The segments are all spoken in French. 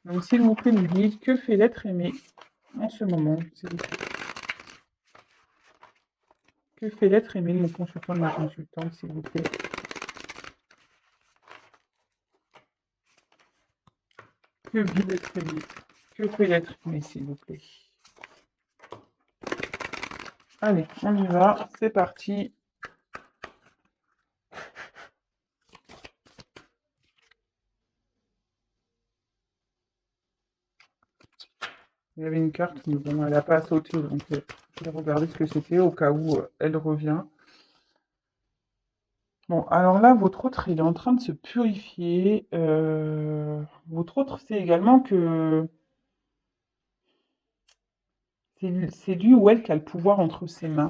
Donc, s'il vous plaît, nous dites que fait l'être aimé en ce moment, s'il vous plaît. Que fait l'être aimé de mon consultant, de ma consultante, s'il vous plaît. Que vit l'être aimé? Que fait l'être aimé, s'il vous plaît? Allez, on y va, c'est parti. Il y avait une carte, mais bon, elle n'a pas sauté, donc je vais regarder ce que c'était au cas où elle revient. Bon, alors là, votre autre, il est en train de se purifier. Votre autre, c'est également que c'est lui ou elle qui a le pouvoir entre ses mains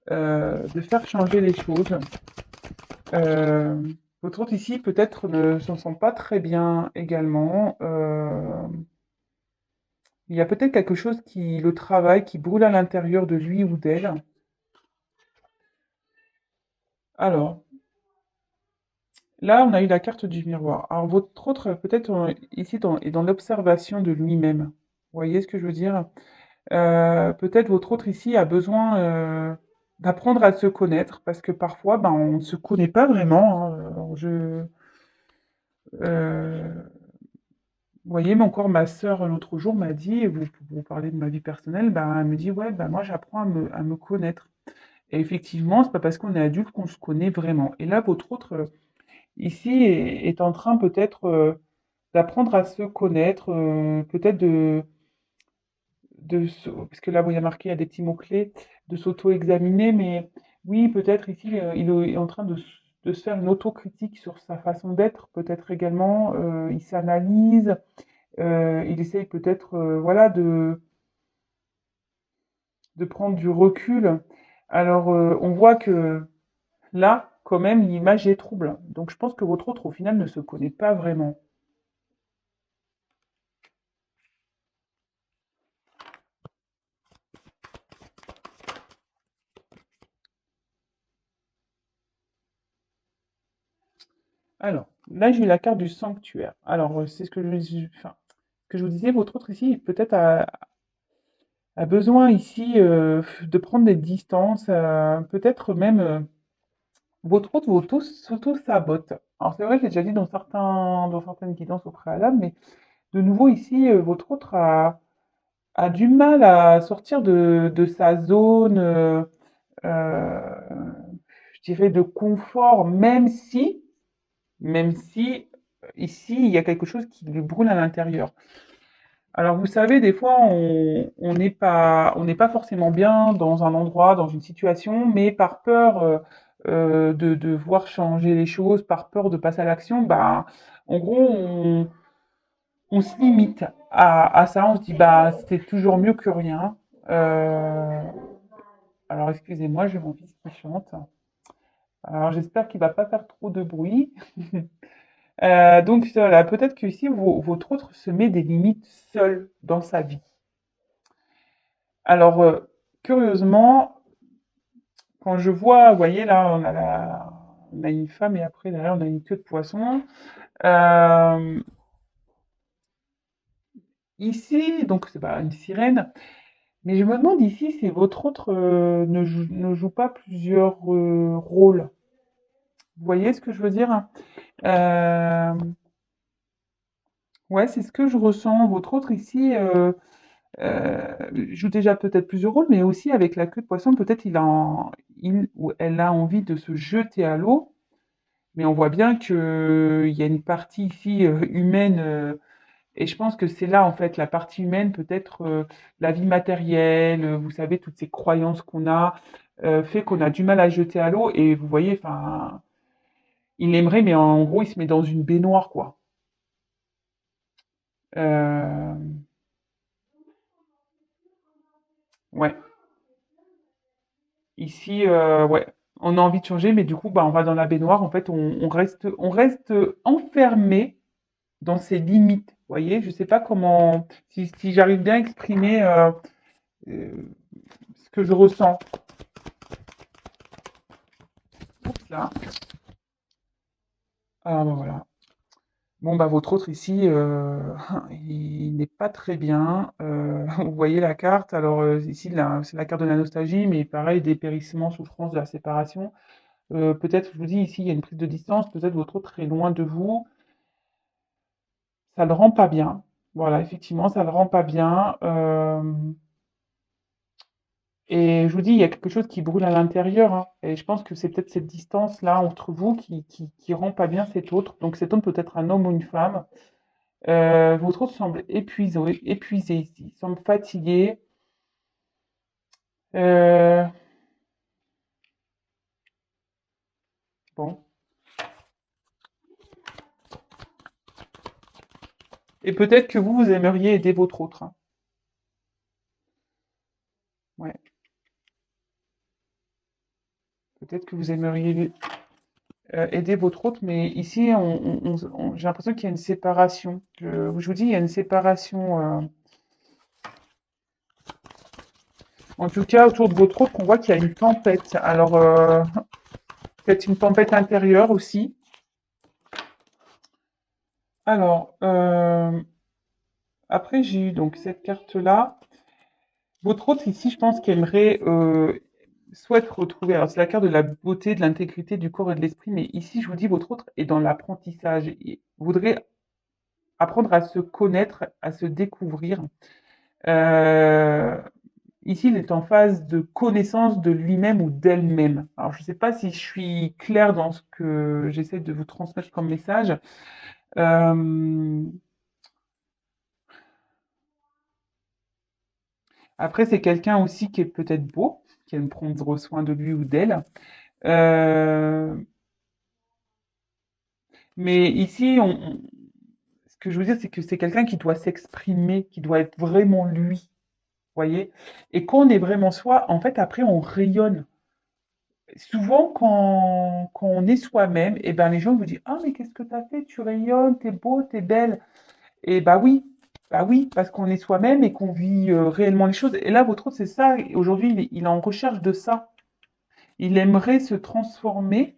de faire changer les choses. Euh, Votre autre ici, peut-être, ne s'en sent pas très bien également. Il y a peut-être quelque chose qui le travaille, qui brûle à l'intérieur de lui ou d'elle. Alors, là, on a eu la carte du miroir. Alors, votre autre, peut-être, ici, est dans l'observation de lui-même. Vous voyez ce que je veux dire? Peut-être votre autre ici a besoin d'apprendre à se connaître, parce que parfois, ben, on ne se connaît pas vraiment, hein. Alors, vous voyez, mais encore ma sœur, l'autre jour, m'a dit, vous parlez de ma vie personnelle, ben, elle me dit, ouais, ben, moi, j'apprends à me connaître. Et effectivement, c'est pas parce qu'on est adulte qu'on se connaît vraiment. Et là, votre autre, ici, est en train peut-être d'apprendre à se connaître, peut-être parce que là, où il y a marqué, il y a des petits mots-clés, de s'auto-examiner, mais oui, peut-être ici, il est en train de se faire une autocritique sur sa façon d'être, peut-être également, il s'analyse, il essaye peut-être, voilà, de prendre du recul. Alors, on voit que là, quand même, l'image est trouble. Donc, je pense que votre autre, au final, ne se connaît pas vraiment. Alors, là, j'ai eu la carte du sanctuaire. Alors, c'est ce que enfin, ce que je vous disais, votre autre ici, peut-être a besoin ici de prendre des distances, peut-être même votre autre s'auto-sabote. Alors, c'est vrai, j'ai déjà dit dans certaines guidances au préalable, mais de nouveau ici, votre autre a du mal à sortir de sa zone, euh, je dirais, de confort, même si ici, il y a quelque chose qui lui brûle à l'intérieur. Alors, vous savez, des fois, on n'est pas forcément bien dans un endroit, dans une situation, mais par peur de voir changer les choses, par peur de passer à l'action, bah, en gros, on se limite à ça. On se dit, bah, c'est toujours mieux que rien. Euh, alors, excusez-moi, j'ai mon fils qui chante. Alors, j'espère qu'il va pas faire trop de bruit. Donc, voilà, peut-être que ici, votre autre se met des limites seul dans sa vie. Alors, curieusement, quand je vois, vous voyez, là, on a une femme et après, derrière, on a une queue de poisson. Euh, Ici, donc, c'est pas une sirène, mais je me demande ici si votre autre ne joue pas plusieurs rôles. Vous voyez ce que je veux dire? Euh, ouais, c'est ce que je ressens. Votre autre ici joue déjà peut-être plusieurs rôles, mais aussi avec la queue de poisson, peut-être il ou elle a envie de se jeter à l'eau. Mais on voit bien qu'il y a une partie ici humaine, et je pense que c'est là, en fait, la partie humaine, peut-être la vie matérielle, vous savez, toutes ces croyances qu'on a, fait qu'on a du mal à jeter à l'eau. Et vous voyez, enfin, il aimerait, mais en gros, il se met dans une baignoire, quoi. Euh, ouais, ici, ouais, on a envie de changer, mais du coup, bah, on va dans la baignoire. En fait, on reste enfermé dans ses limites. Vous voyez, je sais pas comment, si j'arrive bien à exprimer euh, ce que je ressens. Oups, là. Ah, bah, voilà. Bon, bah, votre autre ici, il n'est pas très bien. Vous voyez la carte. Alors, ici, là, c'est la carte de la nostalgie, mais pareil, dépérissement, souffrance de la séparation. Peut-être, je vous dis, ici, il y a une prise de distance. Peut-être votre autre est loin de vous. Ça le rend pas bien. Voilà, effectivement, ça le rend pas bien. Et je vous dis, il y a quelque chose qui brûle à l'intérieur, hein. Et je pense que c'est peut-être cette distance-là entre vous qui rend pas bien cet autre. Donc cet autre peut être un homme ou une femme. Votre autre semble épuisé ici, il semble fatigué. Euh, bon. Et peut-être que vous aimeriez aider votre autre, hein. Ouais. Peut-être que vous aimeriez aider votre autre, mais ici, j'ai l'impression qu'il y a une séparation. Je vous dis, il y a une séparation. En tout cas, autour de votre autre, on voit qu'il y a une tempête. Alors, peut-être une tempête intérieure aussi. Alors, après, j'ai eu donc cette carte-là. Votre autre ici, je pense qu'aimerait, souhaite retrouver. Alors, c'est la carte de la beauté, de l'intégrité du corps et de l'esprit, mais ici, je vous dis, votre autre est dans l'apprentissage. Il voudrait apprendre à se connaître, à se découvrir. Euh, Ici, il est en phase de connaissance de lui-même ou d'elle-même. Alors, je ne sais pas si je suis claire dans ce que j'essaie de vous transmettre comme message. Euh, Après, c'est quelqu'un aussi qui est peut-être beau, qui aime prendre soin de lui ou d'elle. Euh, mais ici, ce que je veux dire, c'est que c'est quelqu'un qui doit s'exprimer, qui doit être vraiment lui, voyez? Et quand on est vraiment soi, en fait, après, on rayonne. Souvent, quand on est soi-même, eh ben, les gens vous disent, ah, mais qu'est-ce que tu as fait? Tu rayonnes, t'es beau, t'es belle. Et bah oui, parce qu'on est soi-même et qu'on vit réellement les choses. Et là, votre autre, c'est ça. Aujourd'hui, il est en recherche de ça. Il aimerait se transformer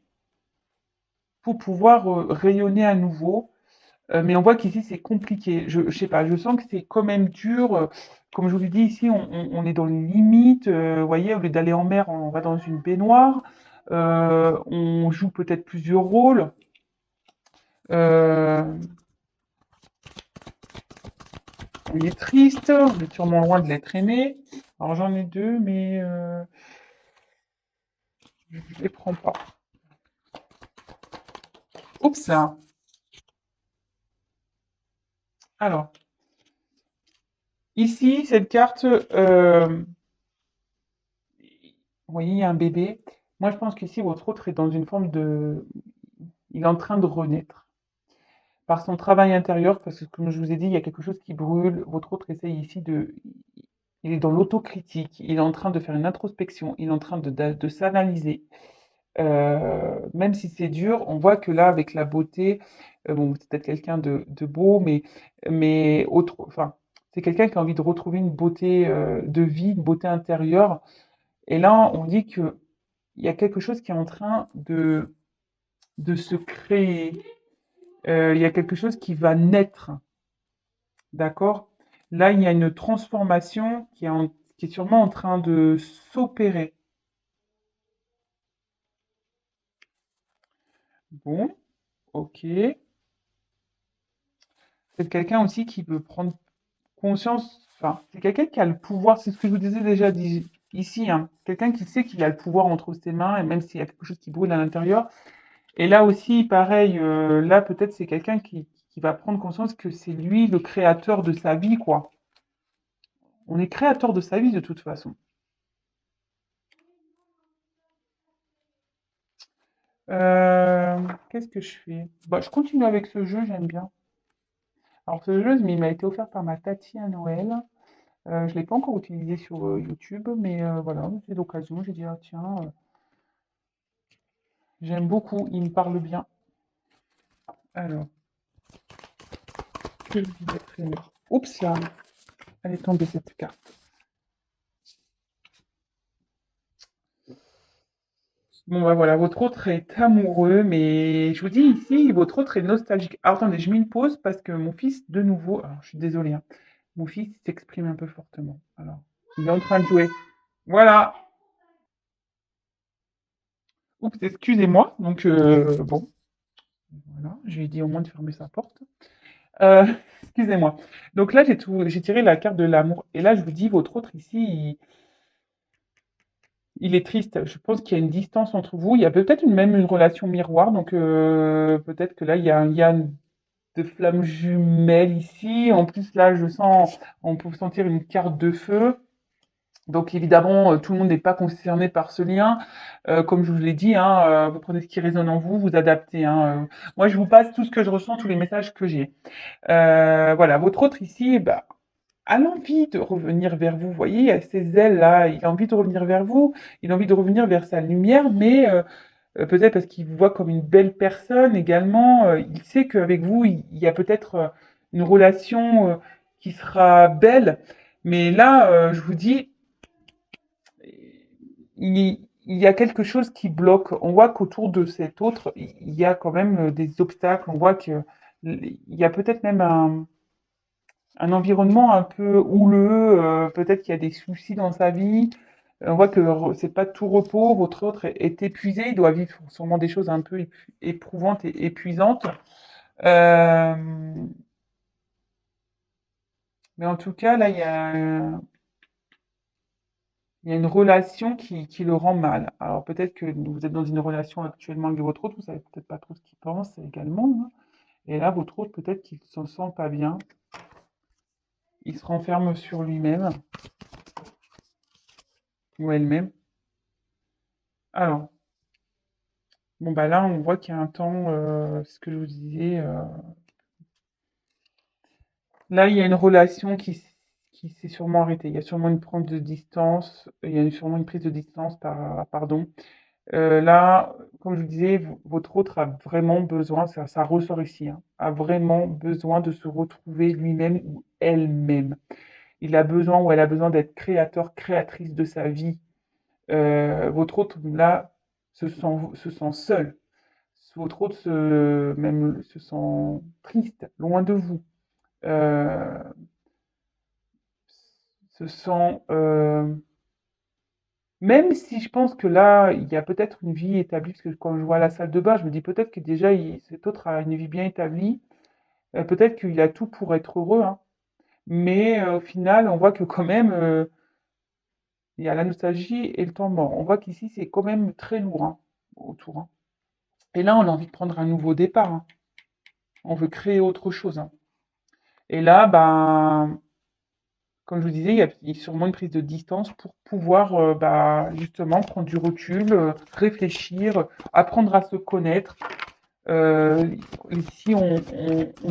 pour pouvoir rayonner à nouveau. Mais on voit qu'ici, c'est compliqué. Je sais pas, je sens que c'est quand même dur. Comme je vous l'ai dit, ici, on est dans les limites. Vous voyez, au lieu d'aller en mer, on va dans une baignoire. On joue peut-être plusieurs rôles. Euh, on est triste, on est sûrement loin de l'être aimé. Alors j'en ai deux, mais je ne les prends pas. Oups! Alors, ici, cette carte, vous voyez, il y a un bébé. Moi, je pense qu'ici, votre autre est dans une forme de... Il est en train de renaître par son travail intérieur, parce que comme je vous ai dit, il y a quelque chose qui brûle. Votre autre essaye ici de... Il est dans l'autocritique, il est en train de faire une introspection, il est en train de s'analyser. Même si c'est dur, on voit que là, avec la beauté, bon, c'est peut-être quelqu'un de beau, mais autre, enfin, c'est quelqu'un qui a envie de retrouver une beauté de vie, une beauté intérieure. Et là, on dit que il y a quelque chose qui est en train de se créer. Il y a quelque chose qui va naître, d'accord? Là, il y a une transformation qui est sûrement en train de s'opérer. Bon, ok. C'est quelqu'un aussi qui veut prendre conscience, enfin, c'est quelqu'un qui a le pouvoir, c'est ce que je vous disais déjà ici, hein. Quelqu'un qui sait qu'il a le pouvoir entre ses mains, et même s'il y a quelque chose qui brûle à l'intérieur. Et là aussi, pareil, là peut-être c'est quelqu'un qui va prendre conscience que c'est lui le créateur de sa vie, quoi. On est créateur de sa vie de toute façon. Qu'est-ce que je fais? Bah, je continue avec ce jeu, j'aime bien. Alors ce jeu, mais il m'a été offert par ma tati à Noël. Je ne l'ai pas encore utilisé sur YouTube, mais voilà, c'est l'occasion. J'ai dit, ah, tiens, j'aime beaucoup, il me parle bien. Alors, que je vais faire. Oups là, elle est tombée cette carte. Bon, bah voilà, votre autre est amoureux, mais je vous dis ici, votre autre est nostalgique. Alors, attendez, je mets une pause parce que mon fils, de nouveau, alors, je suis désolée, hein, mon fils s'exprime un peu fortement. Alors, il est en train de jouer. Voilà. Oups, excusez-moi. Donc, bon, voilà, j'ai dit au moins de fermer sa porte. Euh, excusez-moi. Donc là, j'ai tiré la carte de l'amour. Et là, je vous dis, votre autre ici, il est triste. Je pense qu'il y a une distance entre vous. Il y a peut-être même une relation miroir. Donc, peut-être que là, il y a un lien de flammes jumelles ici. En plus, là, on peut sentir une carte de feu. Donc évidemment, tout le monde n'est pas concerné par ce lien. Comme je vous l'ai dit, hein, vous prenez ce qui résonne en vous, vous adaptez, hein. Moi, je vous passe tout ce que je ressens, tous les messages que j'ai. Voilà, votre autre ici, bah, a l'envie de revenir vers vous. Vous voyez, il a ces ailes-là, il a envie de revenir vers vous, il a envie de revenir vers sa lumière, mais peut-être parce qu'il vous voit comme une belle personne également. Il sait qu'avec vous, il y a peut-être une relation qui sera belle. Mais là, je vous dis, il y a quelque chose qui bloque. On voit qu'autour de cet autre, il y a quand même des obstacles. On voit que il y a peut-être même un environnement un peu houleux. Peut-être qu'il y a des soucis dans sa vie. On voit que c'est pas tout repos. Votre autre est épuisé. Il doit vivre sûrement des choses un peu éprouvantes et épuisantes. Euh, mais en tout cas, là, il y a une relation qui le rend mal. Alors peut-être que vous êtes dans une relation actuellement avec votre autre, vous savez peut-être pas trop ce qu'il pense également, hein. Et là, votre autre, peut-être qu'il se sent pas bien. Il se renferme sur lui-même ou elle-même. Alors, bon bah là, on voit qu'il y a un temps, ce que je vous disais, là, il y a une relation qui s'est sûrement arrêtée. Il y a sûrement une prise de distance, il y a sûrement une prise de distance, pardon. Là, comme je vous disais, votre autre a vraiment besoin, ça ressort ici, hein, a vraiment besoin de se retrouver lui-même ou elle-même. Il a besoin ou elle a besoin d'être créateur, créatrice de sa vie. Votre autre, là, se sent seul. Votre autre même se sent triste, loin de vous. Euh, se sent même si je pense que là, il y a peut-être une vie établie, parce que quand je vois la salle de bain, je me dis peut-être que déjà cet autre a une vie bien établie, peut-être qu'il a tout pour être heureux, hein. Mais au final, on voit que quand même, il y a la nostalgie et le temps mort. On voit qu'ici, c'est quand même très lourd, hein, autour, hein. Et là, on a envie de prendre un nouveau départ, hein. On veut créer autre chose, hein. Et là, ben, comme je vous disais, il y a sûrement une prise de distance pour pouvoir bah, justement prendre du recul, réfléchir, apprendre à se connaître. Euh, Ici, on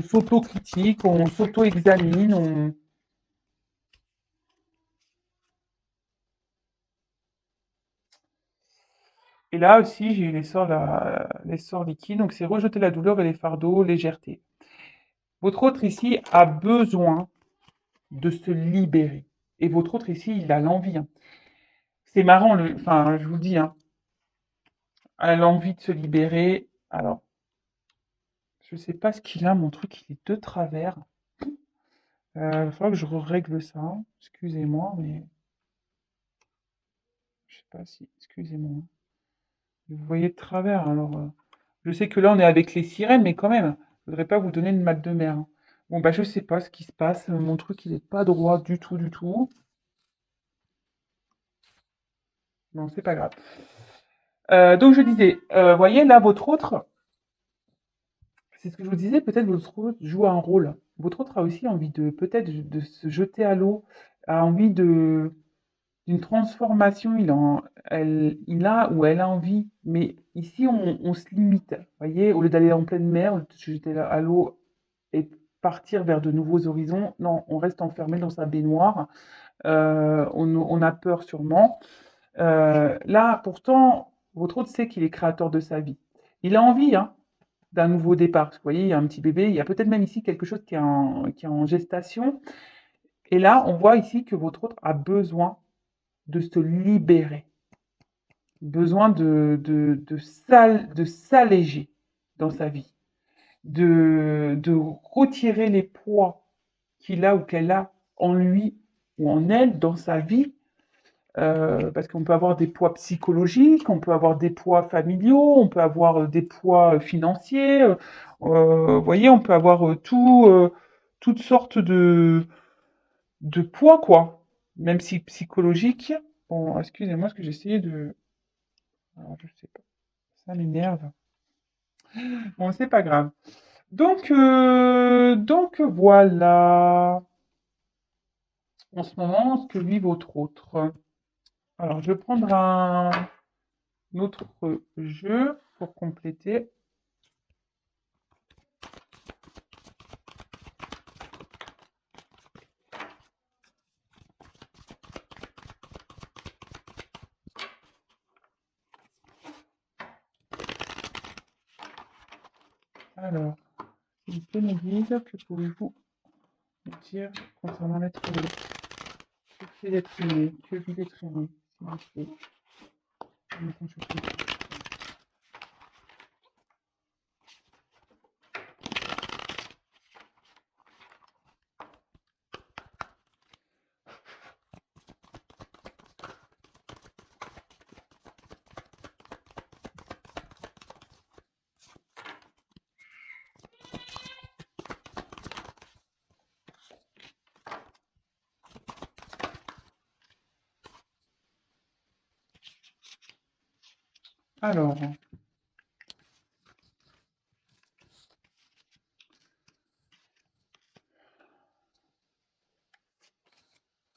s'auto-critique, on s'auto-examine. Et là aussi, j'ai eu les sorts liquides. Donc, c'est rejeter la douleur et les fardeaux, légèreté. Votre autre ici a besoin de se libérer. Et votre autre ici, il a l'envie, hein. C'est marrant, enfin, je vous le dis, hein, a l'envie de se libérer. Alors, je sais pas ce qu'il a, mon truc, il est de travers. Il va falloir que je règle ça, hein. Excusez-moi, mais je sais pas si. Excusez-moi, hein. Vous voyez de travers, alors. Je sais que là, on est avec les sirènes, mais quand même, je voudrais pas vous donner le mal de mer, hein. Bon, bah, je sais pas ce qui se passe. Mon truc, il est pas droit du tout, du tout. Non, c'est pas grave. Donc, je disais, voyez, là, votre autre, c'est ce que je vous disais, peut-être votre autre joue un rôle. Votre autre a aussi envie de, peut-être, de se jeter à l'eau, a envie d'une transformation, il a ou elle a envie, mais ici on se limite. Vous voyez, au lieu d'aller en pleine mer, au lieu de se jeter à l'eau et partir vers de nouveaux horizons, non, on reste enfermé dans sa baignoire. On a peur sûrement. Là, pourtant, votre autre sait qu'il est créateur de sa vie. Il a envie, hein, d'un nouveau départ. Parce que, vous voyez, il y a un petit bébé, il y a peut-être même ici quelque chose qui est en gestation. Et là, on voit ici que votre autre a besoin de se libérer. besoin de s'alléger dans sa vie, de retirer les poids qu'il a ou qu'elle a en lui ou en elle dans sa vie. Parce qu'on peut avoir des poids psychologiques, on peut avoir des poids familiaux, on peut avoir des poids financiers. Vous voyez, on peut avoir toutes sortes de poids, quoi. Même si psychologique. Bon, excusez-moi, parce que j'ai essayé de. Alors, je sais pas, ça m'énerve. Bon, c'est pas grave. Donc voilà, en ce moment, ce que vit votre autre. Alors, je vais prendre un autre jeu pour compléter. Alors, s'il vous plaît, Moïse, que pouvez-vous me dire concernant l'être humain? Que fait l'être humain? Que vit l'être humain? S'il vous plaît. Je me consulte.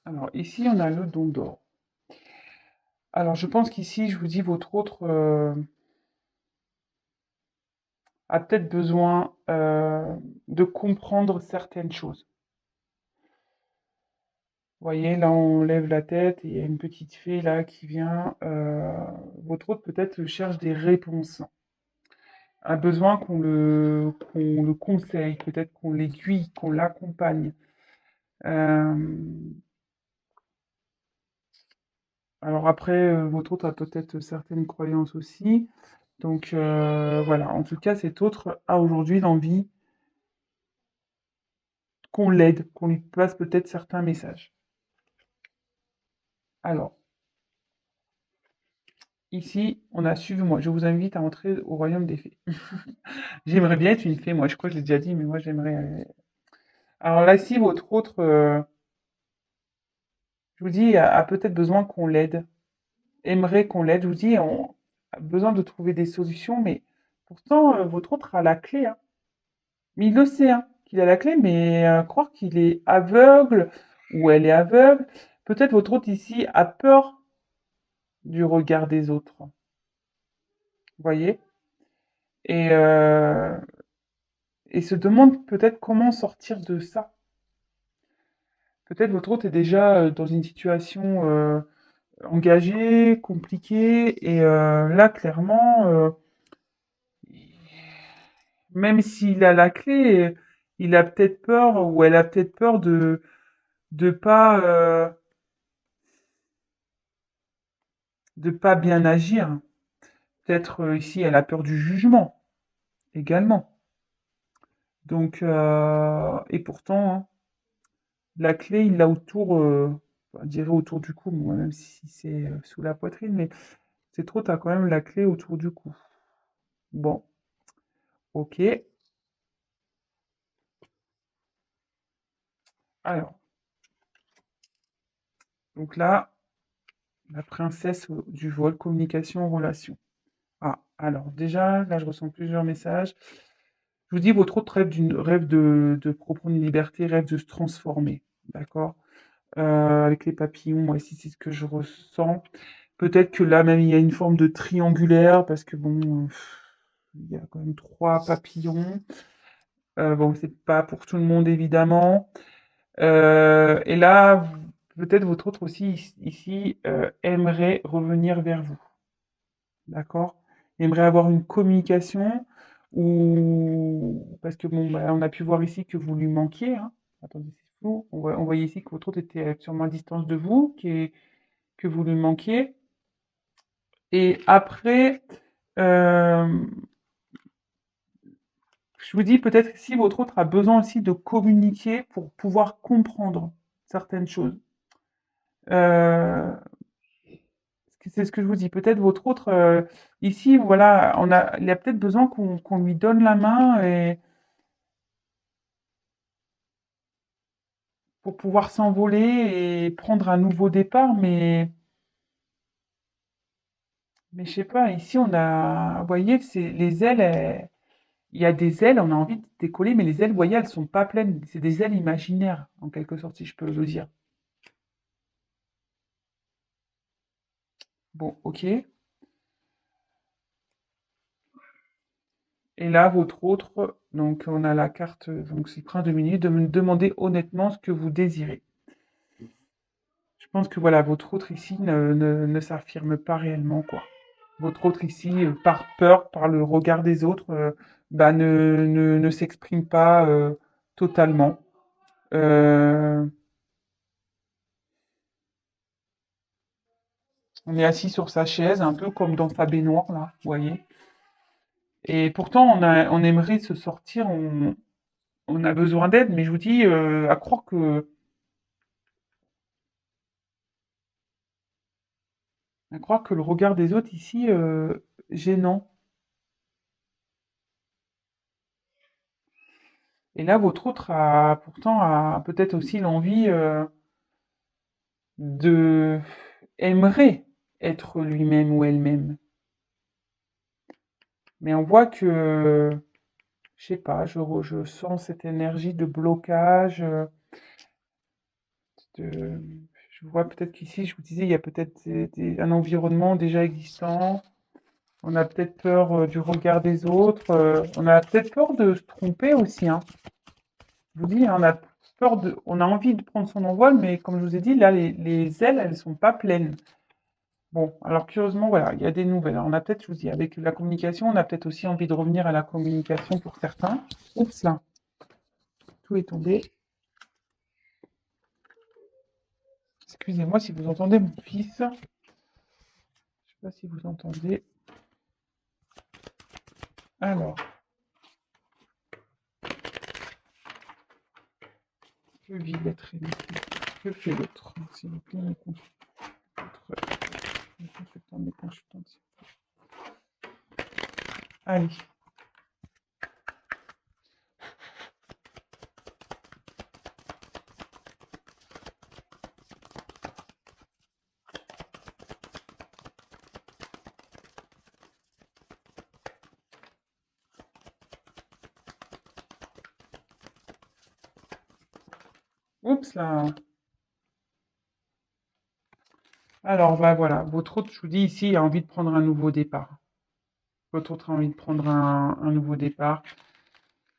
Alors, ici, on a le don d'or. Alors, je pense qu'ici, je vous dis, votre autre a peut-être besoin de comprendre certaines choses. Vous voyez, là, on lève la tête et il y a une petite fée là qui vient. Votre autre peut-être cherche des réponses. A besoin qu'on le conseille, peut-être qu'on l'aiguille, qu'on l'accompagne. Euh, alors après, votre autre a peut-être certaines croyances aussi. Donc voilà, en tout cas, cet autre a aujourd'hui l'envie qu'on l'aide, qu'on lui passe peut-être certains messages. Alors, ici, on a suivi-moi. Je vous invite à entrer au royaume des fées. J'aimerais bien être une fée, moi. Je crois que je l'ai déjà dit, mais moi, j'aimerais. Alors là, si votre autre, je vous dis, a peut-être besoin qu'on l'aide, aimerait qu'on l'aide. Je vous dis, on a besoin de trouver des solutions, mais pourtant, votre autre a la clé, hein. Mais il le sait, hein, qu'il a la clé, mais croire qu'il est aveugle ou elle est aveugle, peut-être votre autre ici a peur du regard des autres. Vous voyez? Et, euh, et se demande peut-être comment sortir de ça. Peut-être votre autre est déjà dans une situation engagée, compliquée, et là, clairement, même s'il a la clé, il a peut-être peur ou elle a peut-être peur de de pas bien agir. Peut-être ici, elle a peur du jugement également. Donc, et pourtant, hein, la clé, il l'a autour, je dirais autour du cou, moi, même si c'est sous la poitrine, mais c'est trop, t'as quand même la clé autour du cou. Bon, ok. Alors, donc là, la princesse du vol, communication, relation. Ah, alors déjà, là, je ressens plusieurs messages. Je vous dis, votre autre rêve de reprendre une liberté, rêve de se transformer. D'accord? Avec les papillons, moi ici, c'est ce que je ressens. Peut-être que là, même, il y a une forme de triangulaire, parce que bon, il y a quand même trois papillons. Bon, c'est pas pour tout le monde, évidemment. Et là, peut-être votre autre aussi, ici, aimerait revenir vers vous. D'accord? Aimerait avoir une communication ou parce que bon, bah, on a pu voir ici que vous lui manquiez, hein. Attendez, c'est flou. On voyait ici que votre autre était sûrement à distance de vous, que vous lui manquiez. Et après, euh, je vous dis peut-être si votre autre a besoin aussi de communiquer pour pouvoir comprendre certaines choses. Euh, c'est ce que je vous dis. Peut-être votre autre, ici, voilà, il a peut-être besoin qu'on lui donne la main et pour pouvoir s'envoler et prendre un nouveau départ, mais je sais pas, ici on a, vous voyez, c'est les ailes, il y a des ailes, on a envie de décoller, mais les ailes, vous voyez, elles sont pas pleines. C'est des ailes imaginaires, en quelque sorte, si je peux le dire. Bon, ok. Et là, votre autre, donc on a la carte, donc c'est Prince de minutes, de me demander honnêtement ce que vous désirez. Je pense que voilà, votre autre ici ne s'affirme pas réellement, quoi. Votre autre ici, par peur, par le regard des autres, bah, ne s'exprime pas totalement. Euh, on est assis sur sa chaise, un peu comme dans sa baignoire, là, vous voyez. Et pourtant, on aimerait se sortir, on a besoin d'aide, mais je vous dis, à croire que le regard des autres ici, gênant. Et là, votre autre a peut-être aussi l'envie de aimerait être lui-même ou elle-même. Mais on voit que, je sais pas, je sens cette énergie de blocage, de, je vois peut-être qu'ici, je vous disais, il y a peut-être un environnement déjà existant. On a peut-être peur du regard des autres. On a peut-être peur de se tromper aussi, hein. Je vous dis, hein, on a envie de prendre son envol, mais comme je vous ai dit, là, les ailes, elles sont pas pleines. Bon, alors curieusement, voilà, il y a des nouvelles. Alors, on a peut-être, je vous dis, avec la communication, on a peut-être aussi envie de revenir à la communication pour certains. Oups, là, tout est tombé. Excusez-moi si vous entendez mon fils. Je sais pas si vous entendez. Alors, que vit l'être aimé? Que fait l'autre? S'il vous plaît, mes consultants, mes consultantes. Allez. Oups, là. Alors, bah voilà, votre autre, je vous dis ici, a envie de prendre un nouveau départ. Votre autre a envie de prendre un nouveau départ.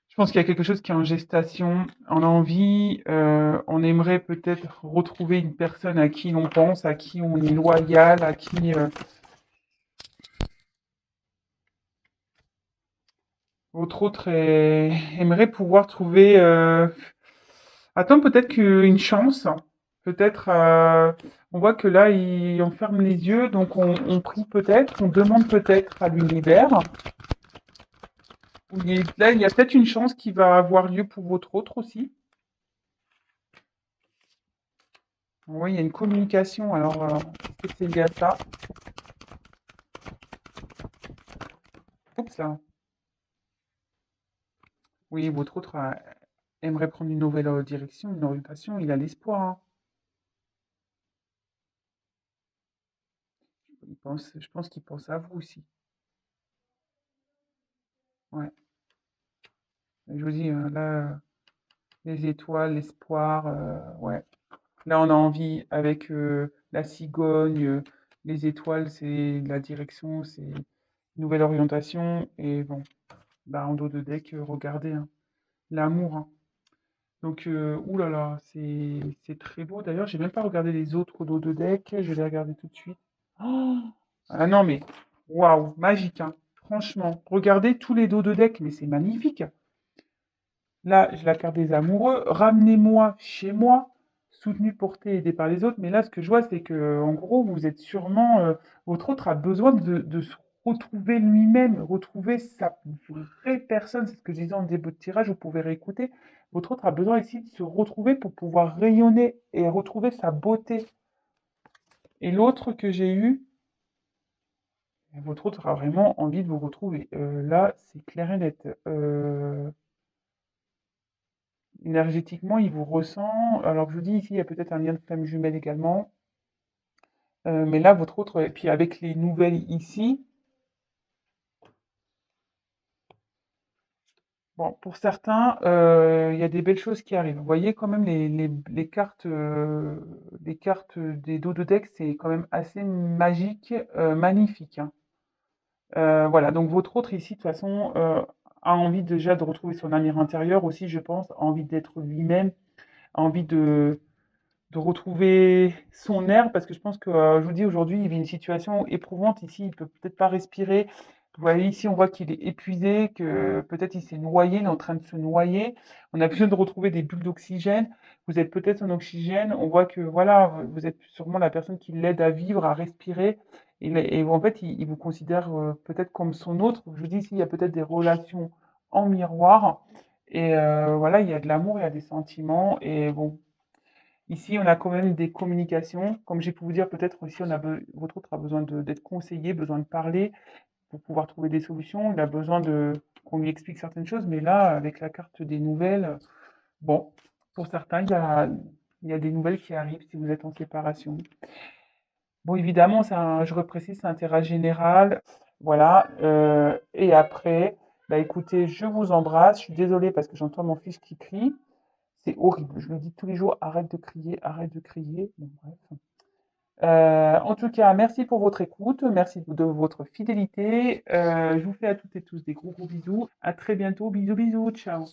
Je pense qu'il y a quelque chose qui est en gestation. On a envie, on aimerait peut-être retrouver une personne à qui l'on pense, à qui on est loyal, à qui votre autre aimerait pouvoir trouver. Attends, peut-être qu'une chance. Peut-être, on voit que là, on ferme les yeux, donc on prie peut-être, on demande peut-être à l'univers. Là, il y a peut-être une chance qui va avoir lieu pour votre autre aussi. Oui, il y a une communication. Alors, est-ce que c'est lié à ça? Oups, là. Oui, votre autre aimerait prendre une nouvelle direction, une orientation. Il a l'espoir, hein. Je pense qu'il pense à vous aussi. Ouais. Je vous dis, là, les étoiles, l'espoir, ouais. Là, on a envie, avec la cigogne, les étoiles, c'est la direction, c'est une nouvelle orientation. Et bon, bah, en dos de deck, regardez, hein, l'amour, hein. Donc, ouh là là, c'est très beau. D'ailleurs, j'ai même pas regardé les autres dos de deck. Je vais les regarder tout de suite. Oh, ah non, mais waouh, magique, hein. Franchement, regardez tous les dos de deck, mais c'est magnifique. Là, j'ai la carte des amoureux. Ramenez-moi chez moi. soutenu, porté, aidé par les autres. Mais là, ce que je vois, c'est que, en gros, vous êtes sûrement, votre autre a besoin de se retrouver lui-même, retrouver sa vraie personne. C'est ce que je disais en début de tirage, vous pouvez réécouter. Votre autre a besoin ici de se retrouver pour pouvoir rayonner et retrouver sa beauté. Et l'autre que j'ai eu, votre autre a vraiment envie de vous retrouver. Là, c'est clair et net. Énergétiquement, il vous ressent. Alors, je vous dis ici, il y a peut-être un lien de flamme jumelle également. Mais là, votre autre, et puis avec les nouvelles ici, bon, pour certains, il y a des belles choses qui arrivent. Vous voyez quand même les cartes des dos de deck, c'est quand même assez magique, magnifique, hein. Voilà, donc votre autre ici, de toute façon, a envie déjà de retrouver son amour intérieur aussi, je pense, a envie d'être lui-même, a envie de retrouver son air, parce que je pense que, je vous dis, aujourd'hui, il vit une situation éprouvante ici, il peut peut-être pas respirer. Vous voyez, ici, on voit qu'il est épuisé, que peut-être il s'est noyé, il est en train de se noyer. On a besoin de retrouver des bulles d'oxygène. Vous êtes peut-être son oxygène. On voit que, voilà, vous êtes sûrement la personne qui l'aide à vivre, à respirer. Et en fait, il vous considère peut-être comme son autre. Je vous dis, ici, il y a peut-être des relations en miroir. Et voilà, il y a de l'amour, il y a des sentiments. Et bon, ici, on a quand même des communications. Comme j'ai pu vous dire, peut-être aussi, votre autre a besoin d'être conseillé, besoin de parler pour pouvoir trouver des solutions. Il a besoin qu'on lui explique certaines choses. Mais là, avec la carte des nouvelles, bon, pour certains, il y a des nouvelles qui arrivent si vous êtes en séparation. Bon, évidemment, je reprécise, c'est un tirage général. Voilà. Et après, bah écoutez, je vous embrasse. Je suis désolée parce que j'entends mon fils qui crie. C'est horrible. Je lui dis tous les jours, arrête de crier, arrête de crier. Bon, bref. En tout cas, merci pour votre écoute, merci de votre fidélité. Je vous fais à toutes et tous des gros gros bisous. À très bientôt. Bisous, bisous. Ciao.